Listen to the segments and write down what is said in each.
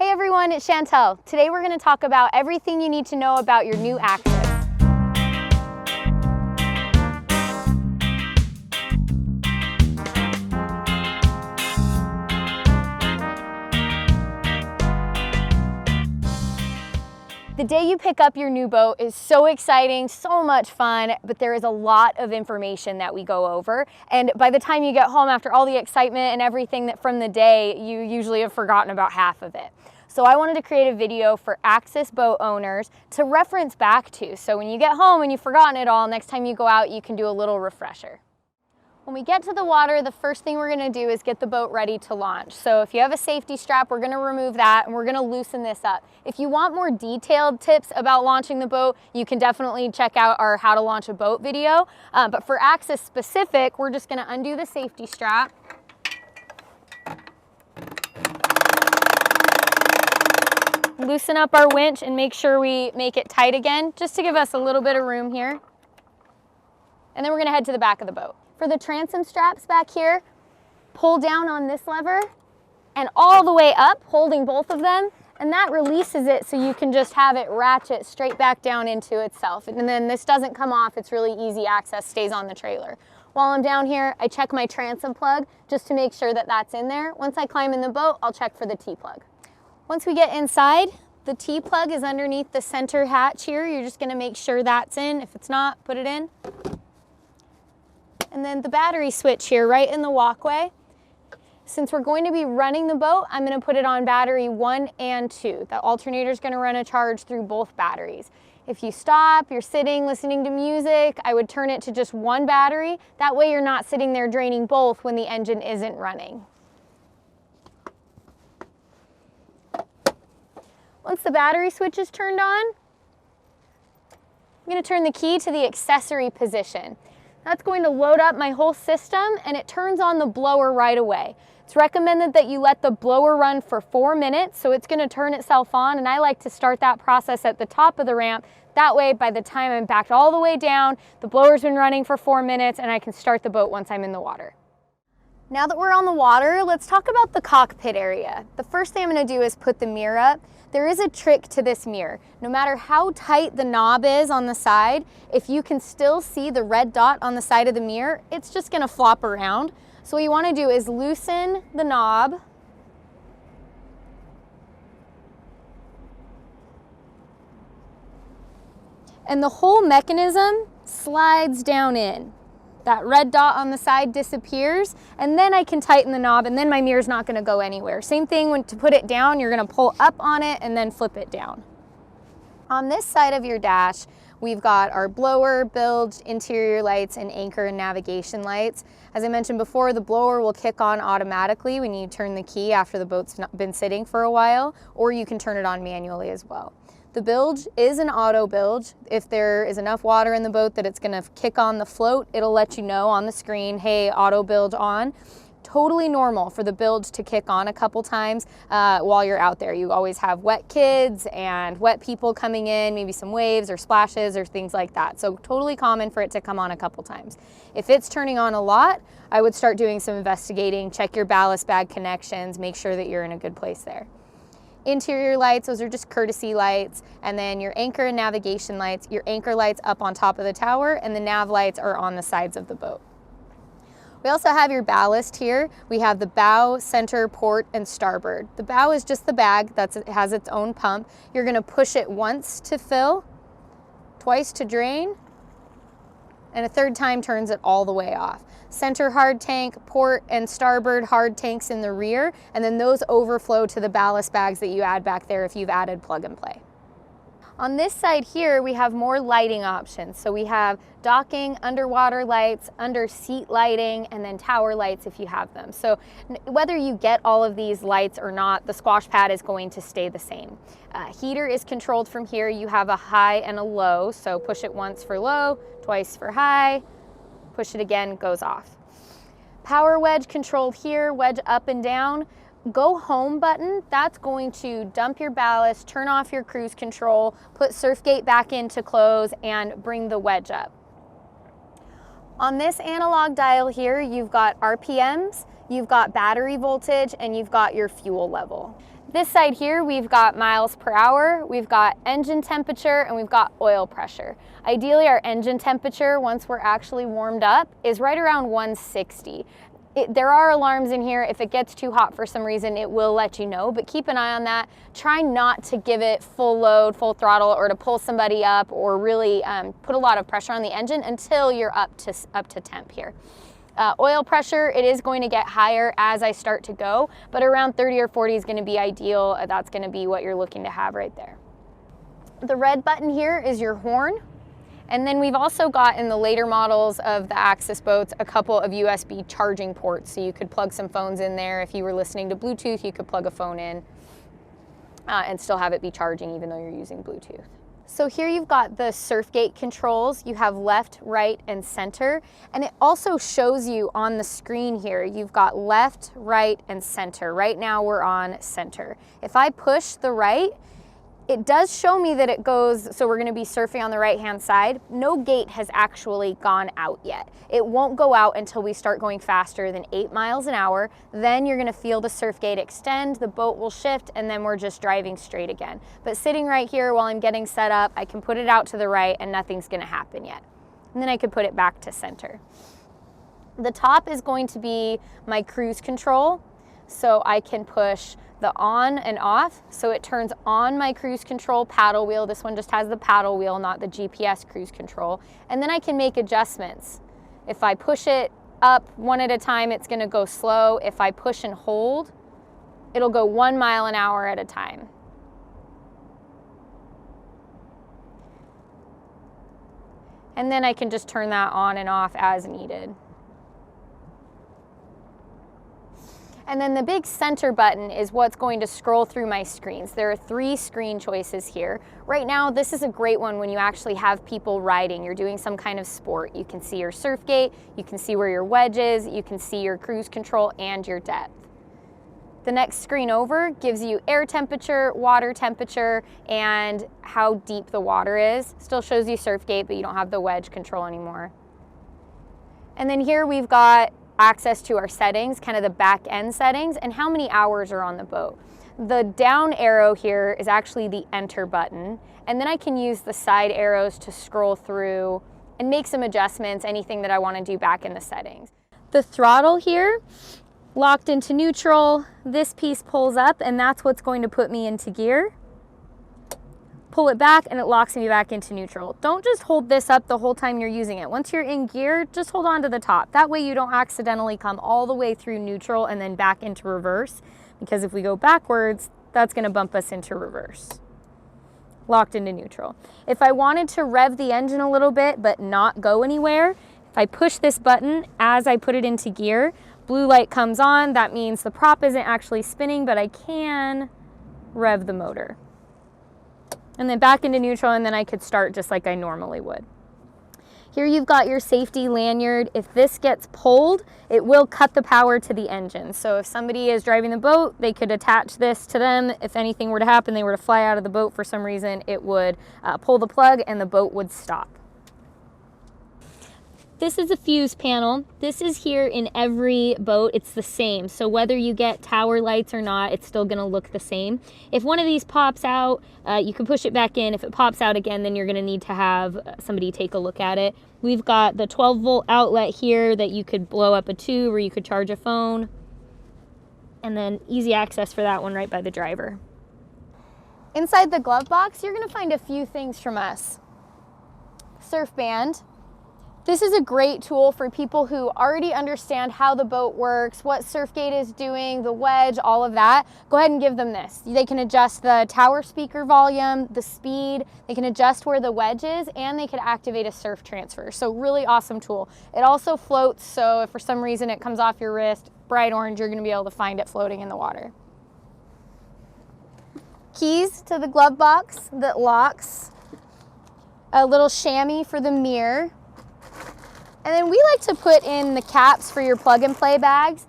Hey everyone, it's Chantel. Today we're going to talk about everything you need to know about your new Axis. The day you pick up your new boat is so exciting, so much fun, but there is a lot of information that we go over. And by the time you get home after all the excitement and everything from the day, you usually have forgotten about half of it. So I wanted to create a video for Axis boat owners to reference back to. So when you get home and you've forgotten it all, next time you go out, you can do a little refresher. When we get to the water, the first thing we're going to do is get the boat ready to launch. So if you have a safety strap, we're going to remove that and we're going to loosen this up. If you want more detailed tips about launching the boat, you can definitely check out our how to launch a boat video. But for Axis specific, we're just going to undo the safety strap. Loosen up our winch and make sure we make it tight again, just to give us a little bit of room here. And then we're going to head to the back of the boat. For the transom straps back here, pull down on this lever and all the way up, holding both of them, and that releases it so you can just have it ratchet straight back down into itself. And then this doesn't come off, it's really easy access, stays on the trailer. While I'm down here, I check my transom plug just to make sure that that's in there. Once I climb in the boat, I'll check for the T-plug. Once we get inside, the T-plug is underneath the center hatch here. You're just gonna make sure that's in. If it's not, put it in. And then the battery switch here right in the walkway. Since we're going to be running the boat, I'm going to put it on battery 1 and 2. The alternator is going to run a charge through both batteries. If you stop, you're sitting listening to music, I would turn it to just one battery. That way you're not sitting there draining both when the engine isn't running. Once the battery switch is turned on, I'm going to turn the key to the accessory position. That's going to load up my whole system and it turns on the blower right away. It's recommended that you let the blower run for 4 minutes, so it's going to turn itself on, and I like to start that process at the top of the ramp. That way, by the time I'm backed all the way down, the blower's been running for 4 minutes and I can start the boat once I'm in the water. Now that we're on the water, let's talk about the cockpit area. The first thing I'm going to do is put the mirror up. There is a trick to this mirror. No matter how tight the knob is on the side, if you can still see the red dot on the side of the mirror, it's just going to flop around. So what you want to do is loosen the knob. And the whole mechanism slides down in. That red dot on the side disappears, and then I can tighten the knob, and then my mirror's not going to go anywhere. Same thing when to put it down, you're going to pull up on it and then flip it down. On this side of your dash, we've got our blower, bilge, interior lights, and anchor and navigation lights. As I mentioned before, the blower will kick on automatically when you turn the key after the boat's been sitting for a while, or you can turn it on manually as well. The bilge is an auto bilge. If there is enough water in the boat that it's gonna kick on the float, it'll let you know on the screen, hey, auto bilge on. Totally normal for the bilge to kick on a couple times while you're out there. You always have wet kids and wet people coming in, maybe some waves or splashes or things like that. So totally common for it to come on a couple times. If it's turning on a lot, I would start doing some investigating, check your ballast bag connections, make sure that you're in a good place there. Interior lights, those are just courtesy lights, and then your anchor and navigation lights, your anchor lights up on top of the tower, and the nav lights are on the sides of the boat. We also have your ballast here. We have the bow, center, port, and starboard. The bow is just the bag, it has its own pump. You're gonna push it once to fill, twice to drain, and a third time turns it all the way off. Center hard tank, port and starboard hard tanks in the rear, and then those overflow to the ballast bags that you add back there if you've added plug and play. On this side here, we have more lighting options. So we have docking, underwater lights, under seat lighting, and then tower lights if you have them. So whether you get all of these lights or not, the squash pad is going to stay the same. Heater is controlled from here. You have a high and a low, so push it once for low, twice for high, push it again, goes off. Power wedge controlled here, wedge up and down. Go home button, that's going to dump your ballast, turn off your cruise control, put surf gate back into close, and bring the wedge up. On this analog dial here, you've got RPMs, you've got battery voltage, and you've got your fuel level. This side here, we've got miles per hour, we've got engine temperature, and we've got oil pressure. Ideally, our engine temperature, once we're actually warmed up, is right around 160. There are alarms in here. If it gets too hot for some reason, it will let you know, but keep an eye on that. Try not to give it full load, full throttle, or to pull somebody up or really put a lot of pressure on the engine until you're up to temp here. Oil pressure, it is going to get higher as I start to go, but around 30 or 40 is going to be ideal. That's going to be what you're looking to have right there. The red button here is your horn. And then we've also got in the later models of the Axis boats a couple of USB charging ports, so you could plug some phones in there. If you were listening to Bluetooth, you could plug a phone in and still have it be charging even though you're using Bluetooth. So here you've got the surf gate controls. You have left, right, and center. And it also shows you on the screen here, you've got left, right, and center. Right now we're on center. If I push the right, it does show me that it goes, so we're gonna be surfing on the right-hand side. No gate has actually gone out yet. It won't go out until we start going faster than 8 miles an hour. Then you're gonna feel the surf gate extend, the boat will shift, and then we're just driving straight again. But sitting right here while I'm getting set up, I can put it out to the right and nothing's gonna happen yet. And then I could put it back to center. The top is going to be my cruise control. So I can push the on and off, so it turns on my cruise control paddle wheel. This one just has the paddle wheel, not the GPS cruise control. And then I can make adjustments. If I push it up one at a time, it's gonna go slow. If I push and hold, it'll go 1 mile an hour at a time. And then I can just turn that on and off as needed. And then the big center button is what's going to scroll through my screens. There are 3 screen choices here. Right now, this is a great one when you actually have people riding. You're doing some kind of sport. You can see your surf gate, you can see where your wedge is, you can see your cruise control and your depth. The next screen over gives you air temperature, water temperature, and how deep the water is. Still shows you surf gate, but you don't have the wedge control anymore. And then here we've got access to our settings, kind of the back end settings, and how many hours are on the boat. The down arrow here is actually the enter button, and then I can use the side arrows to scroll through and make some adjustments, anything that I want to do back in the settings. The throttle here, locked into neutral, this piece pulls up and that's what's going to put me into gear. Pull it back and it locks me back into neutral. Don't just hold this up the whole time you're using it. Once you're in gear, just hold on to the top. That way you don't accidentally come all the way through neutral and then back into reverse, because if we go backwards, that's gonna bump us into reverse. Locked into neutral. If I wanted to rev the engine a little bit but not go anywhere, if I push this button as I put it into gear, blue light comes on. That means the prop isn't actually spinning, but I can rev the motor. And then back into neutral, and then I could start just like I normally would. Here you've got your safety lanyard. If this gets pulled, it will cut the power to the engine. So if somebody is driving the boat, they could attach this to them. If anything were to happen, they were to fly out of the boat for some reason, it would pull the plug and the boat would stop. This is a fuse panel. This is here in every boat. It's the same. So whether you get tower lights or not, it's still gonna look the same. If one of these pops out, you can push it back in. If it pops out again, then you're gonna need to have somebody take a look at it. We've got the 12-volt outlet here that you could blow up a tube or you could charge a phone. And then easy access for that one right by the driver. Inside the glove box, you're gonna find a few things from us. Surf band. This is a great tool for people who already understand how the boat works, what Surfgate is doing, the wedge, all of that. Go ahead and give them this. They can adjust the tower speaker volume, the speed, they can adjust where the wedge is, and they can activate a surf transfer. So really awesome tool. It also floats, so if for some reason it comes off your wrist, bright orange, you're gonna be able to find it floating in the water. Keys to the glove box that locks. A little chamois for the mirror. And then we like to put in the caps for your plug and play bags.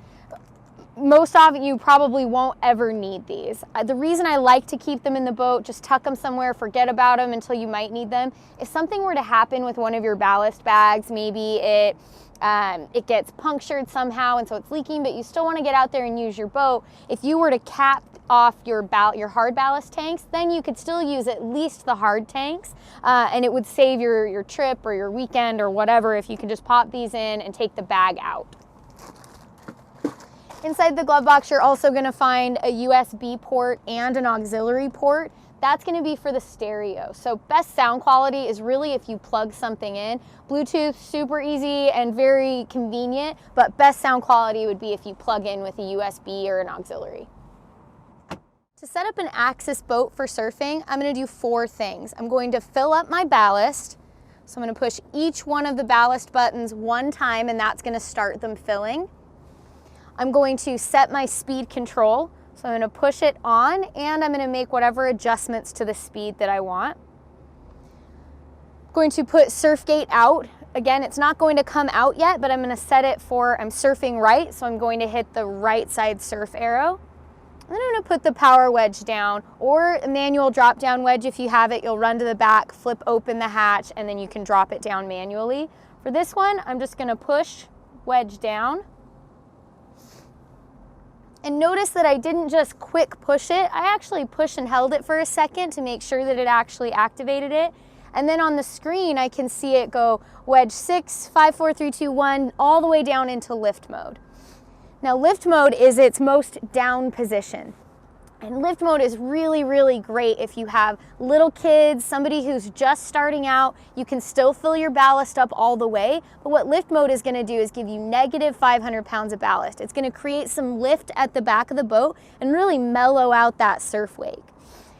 Most often you probably won't ever need these. The reason I like to keep them in the boat, just tuck them somewhere, forget about them until you might need them. If something were to happen with one of your ballast bags, maybe it it gets punctured somehow and so it's leaking, but you still want to get out there and use your boat. If you were to cap off your hard ballast tanks, then you could still use at least the hard tanks, and it would save your trip or your weekend or whatever if you can just pop these in and take the bag out. Inside the glove box, you're also going to find a USB port and an auxiliary port. That's going to be for the stereo. So best sound quality is really if you plug something in. Bluetooth, super easy and very convenient, but best sound quality would be if you plug in with a USB or an auxiliary. To set up an Axis boat for surfing, I'm going to do 4 things. I'm going to fill up my ballast. So I'm going to push each one of the ballast buttons one time, and that's going to start them filling. I'm going to set my speed control. So I'm going to push it on, and I'm going to make whatever adjustments to the speed that I want. I'm going to put surf gate out. Again, it's not going to come out yet, but I'm going to set it for I'm surfing right, so I'm going to hit the right side surf arrow. And then I'm going to put the power wedge down, or a manual drop down wedge if you have it. You'll run to the back, flip open the hatch, and then you can drop it down manually. For this one, I'm just going to push wedge down. And notice that I didn't just quick push it, I actually pushed and held it for a second to make sure that it actually activated it. And then on the screen, I can see it go wedge 6, 5, 4, 3, 2, 1, all the way down into lift mode. Now lift mode is its most down position. And lift mode is really, really great if you have little kids, somebody who's just starting out. You can still fill your ballast up all the way, but what lift mode is going to do is give you negative 500 pounds of ballast. It's going to create some lift at the back of the boat and really mellow out that surf wake.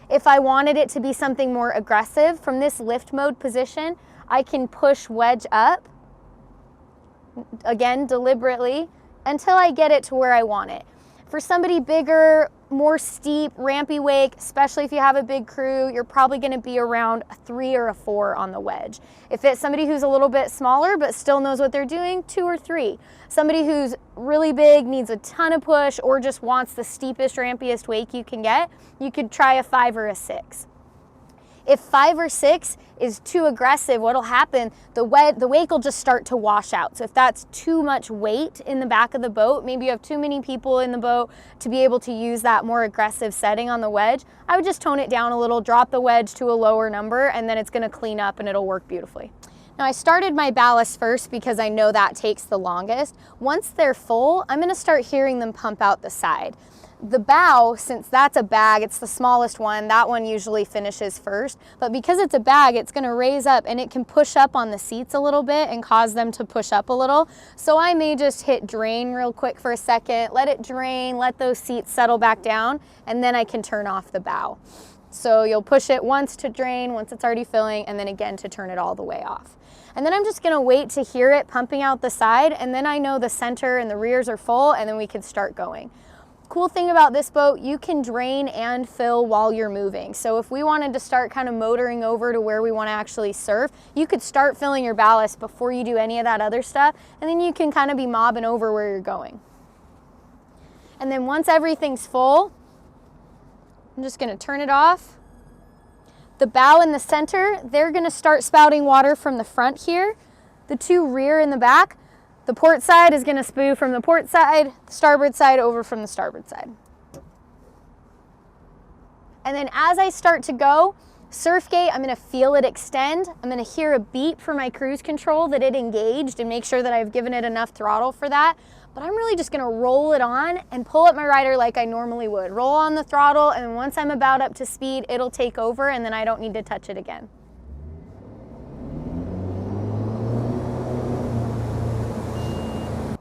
If I wanted it to be something more aggressive, from this lift mode position, I can push wedge up, again, deliberately, until I get it to where I want it. For somebody bigger, more steep, rampy wake, especially if you have a big crew, you're probably going to be around a 3 or a 4 on the wedge. If it's somebody who's a little bit smaller but still knows what they're doing, 2 or 3. Somebody who's really big, needs a ton of push, or just wants the steepest, rampiest wake you can get, you could try a 5 or a 6. If 5 or 6 is too aggressive, what'll happen, the wake will just start to wash out. So if that's too much weight in the back of the boat, maybe you have too many people in the boat to be able to use that more aggressive setting on the wedge, I would just tone it down a little, drop the wedge to a lower number, and then it's gonna clean up and it'll work beautifully. Now I started my ballast first because I know that takes the longest. Once they're full, I'm gonna start hearing them pump out the side. The bow, since that's a bag, it's the smallest one, that one usually finishes first, but because it's a bag, it's gonna raise up and it can push up on the seats a little bit and cause them to push up a little. So I may just hit drain real quick for a second, let it drain, let those seats settle back down, and then I can turn off the bow. So you'll push it once to drain, once it's already filling, and then again to turn it all the way off. And then I'm just gonna wait to hear it pumping out the side, and then I know the center and the rears are full, and then we can start going. Cool thing about this boat, you can drain and fill while you're moving. So if we wanted to start kind of motoring over to where we want to actually surf, you could start filling your ballast before you do any of that other stuff, and then you can kind of be mobbing over where you're going. And then once everything's full, I'm just going to turn it off. The bow and the center, they're going to start spouting water from the front here. The 2 rear in the back, the port side is going to spew from the port side, the starboard side over from the starboard side. And then as I start to go, surf gate, I'm going to feel it extend. I'm going to hear a beep for my cruise control that it engaged and make sure that I've given it enough throttle for that. But I'm really just going to roll it on and pull up my rider like I normally would. Roll on the throttle, and once I'm about up to speed, it'll take over and then I don't need to touch it again.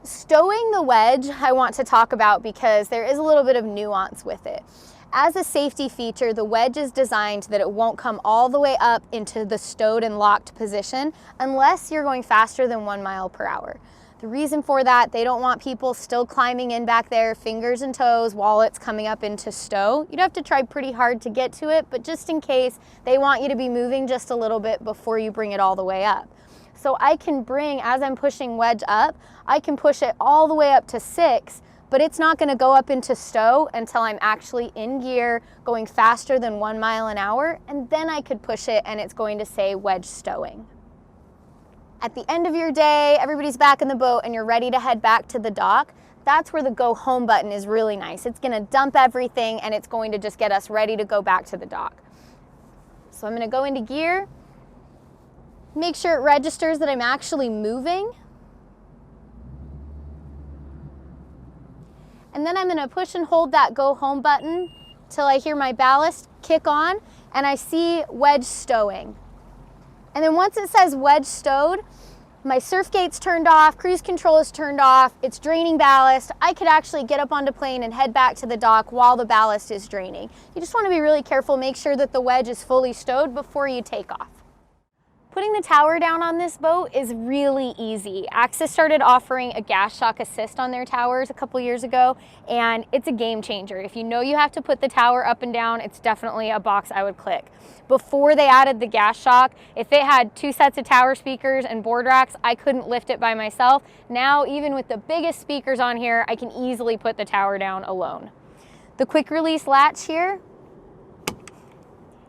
Stowing the wedge I want to talk about because there is a little bit of nuance with it. As a safety feature, the wedge is designed that it won't come all the way up into the stowed and locked position unless you're going faster than 1 mile per hour. The reason for that, they don't want people still climbing in back there, fingers and toes, while it's coming up into stow. You'd have to try pretty hard to get to it, but just in case, they want you to be moving just a little bit before you bring it all the way up. So I can bring, as I'm pushing wedge up, I can push it all the way up to 6, but it's not going to go up into stow until I'm actually in gear, going faster than 1 mile an hour, and then I could push it and it's going to say wedge stowing. At the end of your day, everybody's back in the boat and you're ready to head back to the dock. That's where the go home button is really nice. It's gonna dump everything and it's going to just get us ready to go back to the dock. So I'm gonna go into gear, make sure it registers that I'm actually moving. And then I'm gonna push and hold that go home button till I hear my ballast kick on and I see wedge stowing. And then once it says wedge stowed, my surf gate's turned off, cruise control is turned off, it's draining ballast. I could actually get up onto plane and head back to the dock while the ballast is draining. You just want to be really careful, make sure that the wedge is fully stowed before you take off. Putting the tower down on this boat is really easy. Axis started offering a gas shock assist on their towers a couple years ago, and it's a game changer. If you know you have to put the tower up and down, it's definitely a box I would click. Before they added the gas shock, if it had 2 sets of tower speakers and board racks, I couldn't lift it by myself. Now, even with the biggest speakers on here, I can easily put the tower down alone. The quick release latch here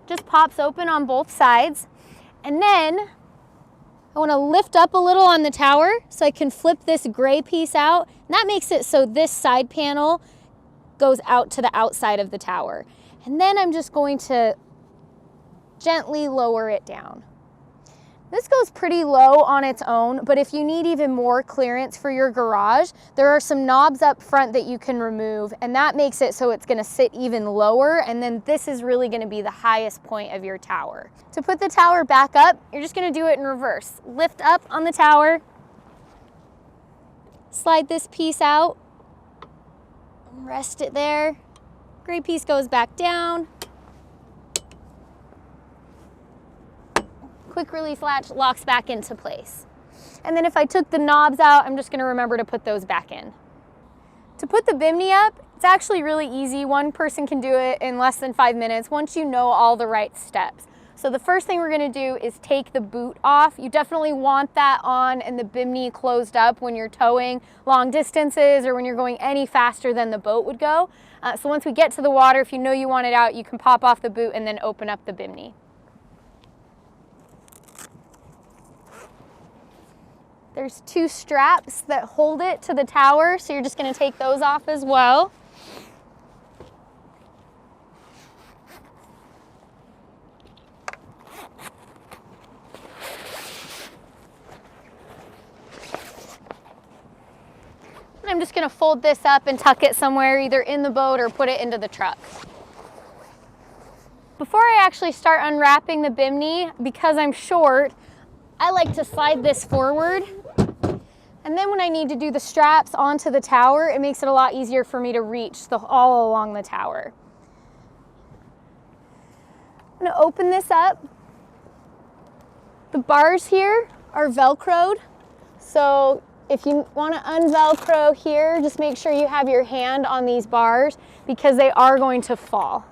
just pops open on both sides. And then I want to lift up a little on the tower so I can flip this gray piece out. And that makes it so this side panel goes out to the outside of the tower. And then I'm just going to gently lower it down. This goes pretty low on its own, but if you need even more clearance for your garage, there are some knobs up front that you can remove, and that makes it so it's going to sit even lower, and then this is really going to be the highest point of your tower. To put the tower back up, you're just going to do it in reverse. Lift up on the tower, slide this piece out, rest it there. Gray piece goes back down. Quick release latch locks back into place. And then if I took the knobs out, I'm just gonna remember to put those back in. To put the bimini up, it's actually really easy. One person can do it in less than 5 minutes once you know all the right steps. So the first thing we're gonna do is take the boot off. You definitely want that on and the bimini closed up when you're towing long distances or when you're going any faster than the boat would go. So once we get to the water, if you know you want it out, you can pop off the boot and then open up the bimini. There's 2 straps that hold it to the tower, so you're just going to take those off as well. And I'm just going to fold this up and tuck it somewhere, either in the boat or put it into the truck. Before I actually start unwrapping the bimini, because I'm short, I like to slide this forward. And then when I need to do the straps onto the tower, it makes it a lot easier for me to reach all along the tower. I'm gonna open this up. The bars here are Velcroed. So if you wanna unvelcro here, just make sure you have your hand on these bars because they are going to fall.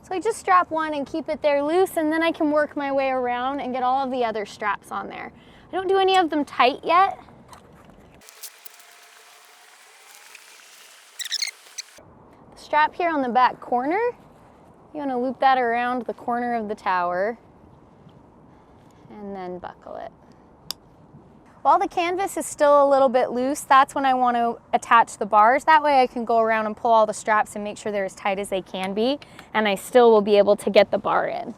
So I just strap one and keep it there loose, and then I can work my way around and get all of the other straps on there. I don't do any of them tight yet. The strap here on the back corner, you want to loop that around the corner of the tower and then buckle it. While the canvas is still a little bit loose, that's when I want to attach the bars. That way I can go around and pull all the straps and make sure they're as tight as they can be, and I still will be able to get the bar in.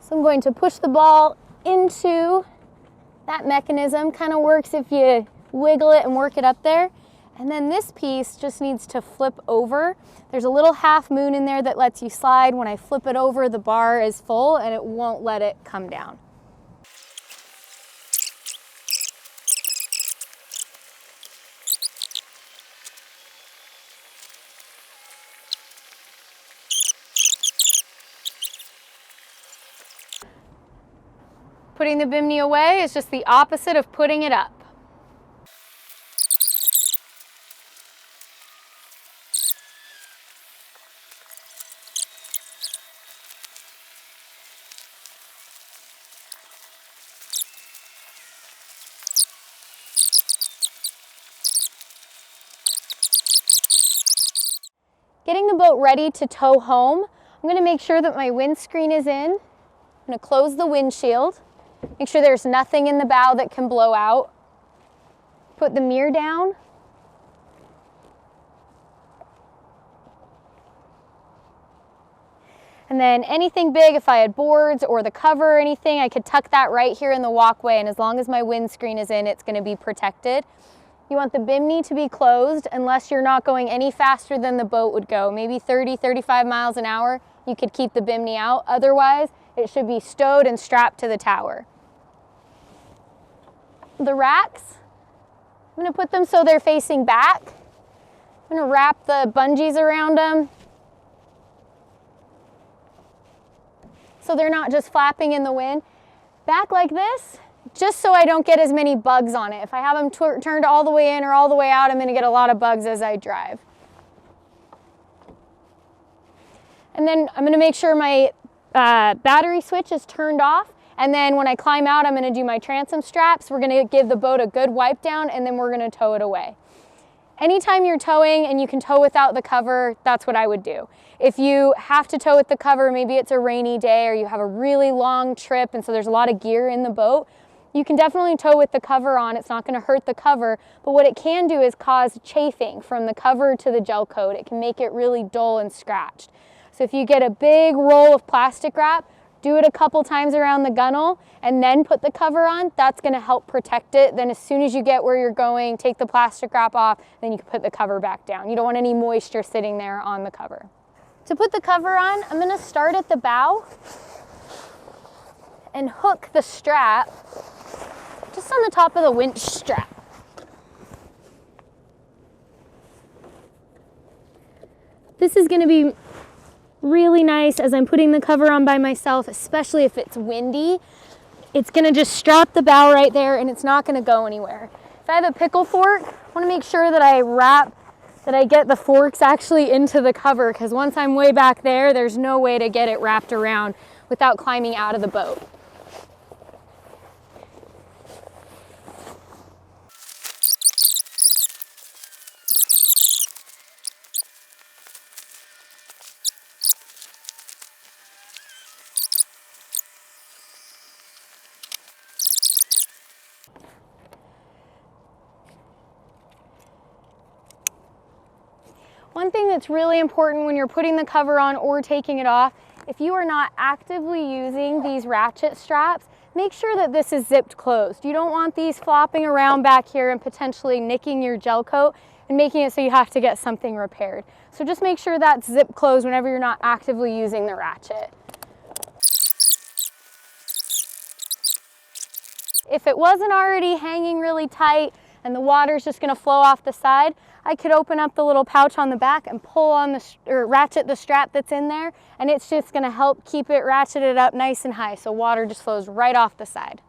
So I'm going to push the ball into that mechanism. Kind of works if you wiggle it and work it up there. And then this piece just needs to flip over. There's a little half moon in there that lets you slide. When I flip it over, the bar is full and it won't let it come down. Putting the bimini away is just the opposite of putting it up. Getting the boat ready to tow home, I'm going to make sure that my windscreen is in I'm going to close the windshield. Make sure there's nothing in the bow that can blow out. Put the mirror down. And then anything big, if I had boards or the cover or anything, I could tuck that right here in the walkway, and as long as my windscreen is in, it's going to be protected. You want the bimini to be closed unless you're not going any faster than the boat would go. Maybe 30, 35 miles an hour, you could keep the bimini out. Otherwise, it should be stowed and strapped to the tower. The racks, I'm going to put them so they're facing back. I'm going to wrap the bungees around them so they're not just flapping in the wind. Back like this, just so I don't get as many bugs on it. If I have them turned all the way in or all the way out, I'm going to get a lot of bugs as I drive. And then I'm going to make sure my battery switch is turned off. And then when I climb out, I'm going to do my transom straps. We're going to give the boat a good wipe down, and then we're going to tow it away. Anytime you're towing and you can tow without the cover, that's what I would do. If you have to tow with the cover, maybe it's a rainy day or you have a really long trip and so there's a lot of gear in the boat, you can definitely tow with the cover on. It's not going to hurt the cover, but what it can do is cause chafing from the cover to the gel coat. It can make it really dull and scratched. So if you get a big roll of plastic wrap, do it a couple times around the gunnel and then put the cover on. That's going to help protect it. Then as soon as you get where you're going, take the plastic wrap off, then you can put the cover back down. You don't want any moisture sitting there on the cover. To put the cover on, I'm going to start at the bow and hook the strap just on the top of the winch strap. This is going to be really nice as I'm putting the cover on by myself, especially if it's windy. It's going to just strap the bow right there and it's not going to go anywhere. If I have a pickle fork, I want to make sure that I get the forks actually into the cover, because once I'm way back there, there's no way to get it wrapped around without climbing out of the boat. One thing that's really important when you're putting the cover on or taking it off, if you are not actively using these ratchet straps, make sure that this is zipped closed. You don't want these flopping around back here and potentially nicking your gel coat and making it so you have to get something repaired. So just make sure that's zipped closed whenever you're not actively using the ratchet. If it wasn't already hanging really tight and the water's just going to flow off the side, I could open up the little pouch on the back and pull on ratchet the strap that's in there, and it's just going to help keep it ratcheted up nice and high so water just flows right off the side.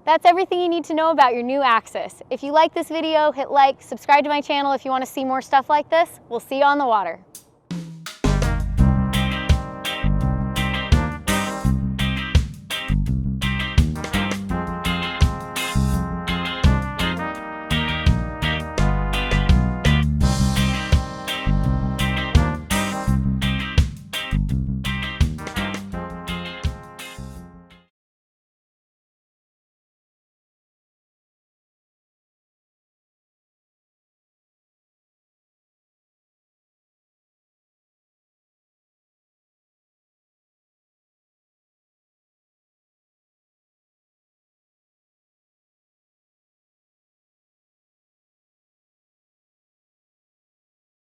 That's everything you need to know about your new Axis. If you like this video, hit like, subscribe to my channel if you want to see more stuff like this. We'll see you on the water.